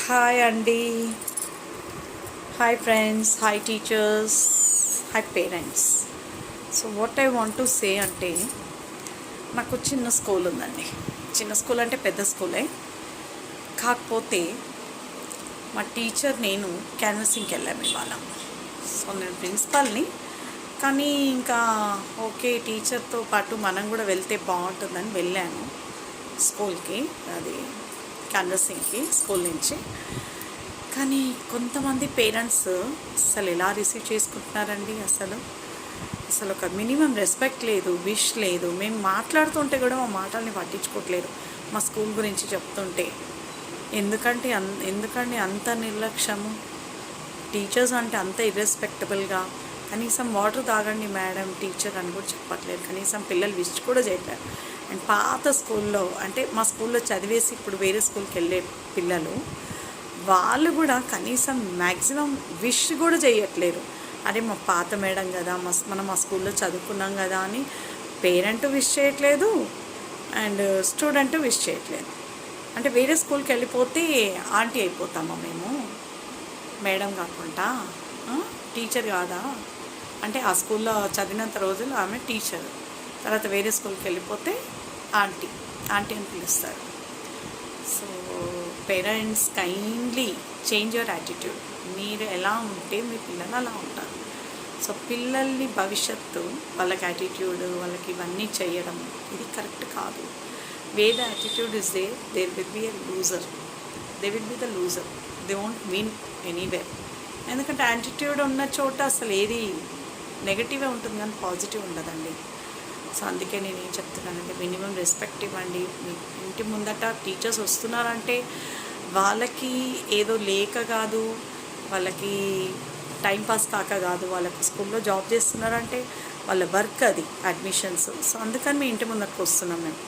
Hi అండి. Hi friends, hi teachers, hi parents. So what I want to say అంటే, నాకు చిన్న school ఉందండి. చిన్న స్కూల్ అంటే పెద్ద స్కూలే, కాకపోతే మా టీచర్ నేను క్యాన్వసింగ్కి వెళ్ళాము ఇవాళ. సో నేను ప్రిన్సిపాల్ని, కానీ ఇంకా ఓకే టీచర్తో పాటు మనం కూడా వెళ్తే బాగుంటుందని వెళ్ళాను స్కూల్కి, అది క్యాన్వసింగ్కి స్కూల్ నుంచి. కానీ కొంతమంది పేరెంట్స్ అసలు ఎలా రిసీవ్ చేసుకుంటున్నారండి, అసలు ఒక మినిమం రెస్పెక్ట్ లేదు, విష్ లేదు. మేము మాట్లాడుతుంటే కూడా మా మాటల్ని పట్టించుకోవట్లేదు. మా స్కూల్ గురించి చెప్తుంటే ఎందుకండి అంత నిర్లక్ష్యము? టీచర్స్ అంటే అంత ఇర్రెస్పెక్టబుల్గా కనీసం వాటర్ తాగండి మేడం టీచర్ అని కూడా చెప్పట్లేదు, కనీసం పిల్లలు విష్ కూడా చేయట్లేదు. అండ్ పాత స్కూల్లో అంటే మా స్కూల్లో చదివేసి ఇప్పుడు వేరే స్కూల్కి వెళ్ళే పిల్లలు, వాళ్ళు కూడా కనీసం మ్యాక్సిమం విష్ కూడా చేయట్లేరు. అరే మా పాత మేడం కదా, మనం మా స్కూల్లో చదువుకున్నాం కదా అని పేరెంట్ విష్ చేయట్లేదు అండ్ స్టూడెంట్ విష్ చేయట్లేదు. అంటే వేరే స్కూల్కి వెళ్ళిపోతే ఆంటీ అయిపోతామా మేము, మేడం కాకుండా టీచర్ కాదా? అంటే ఆ స్కూల్లో చదివినంత రోజులు ఆమె టీచర్, తర్వాత వేరే స్కూల్కి వెళ్ళిపోతే ఆంటీ అని పిలుస్తారు. So parents kindly change your attitude. మీరు ఎలా ఉంటే మీ పిల్లలు అలా ఉంటారు. సో పిల్లల్ని భవిష్యత్తు వాళ్ళకి యాటిట్యూడ్, వాళ్ళకి ఇవన్నీ చేయడం ఇది కరెక్ట్ కాదు. Where the attitude is there will be a loser, they will be the loser, they won't win anywhere. ఎందుకంటే యాటిట్యూడ్ ఉన్న చోట అసలు ఏది నెగటివే ఉంటుంది కానీ పాజిటివ్ ఉండదండి. సో అందుకే నేను ఏం చెప్తున్నానంటే, మినిమం రెస్పెక్ట్ ఇవ్వండి. మీ ఇంటి ముందట టీచర్స్ వస్తున్నారంటే వాళ్ళకి ఏదో లేక కాదు, వాళ్ళకి టైంపాస్ కాక కాదు, వాళ్ళకి స్కూల్లో జాబ్ చేస్తున్నారంటే వాళ్ళ వర్క్ అది, అడ్మిషన్స్. సో అందుకని మీ ఇంటి ముందరకు వస్తున్నాం మేము,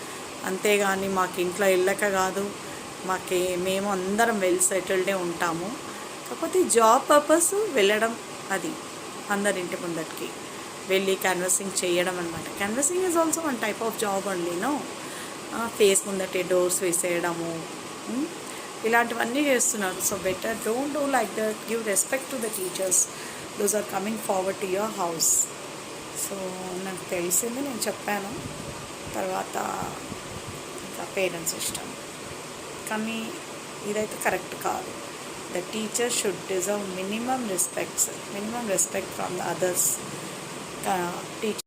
అంతేగాని మాకు ఇంట్లో వెళ్ళక కాదు. మేము అందరం వెల్ సెటిల్డే ఉంటాము, కాకపోతే జాబ్ పర్పస్ వెళ్ళడం, అది అందరింటి ముందరికి వెళ్ళి క్యాన్వసింగ్ చేయడం అనమాట. Canvassing is also one type of job అండి. ఫేస్ ముందటే డోర్స్ వేసేయడము, ఇలాంటివన్నీ చేస్తున్నారు. So better don't do like that, give respect to the teachers, those are coming forward to your house. So నాకు తెలిసింది నేను చెప్పాను, తర్వాత ఇంకా పేరెంట్స్ ఇష్టం. కానీ ఇదైతే కరెక్ట్ కాదు. The teacher should deserve minimum respect from the others. Teacher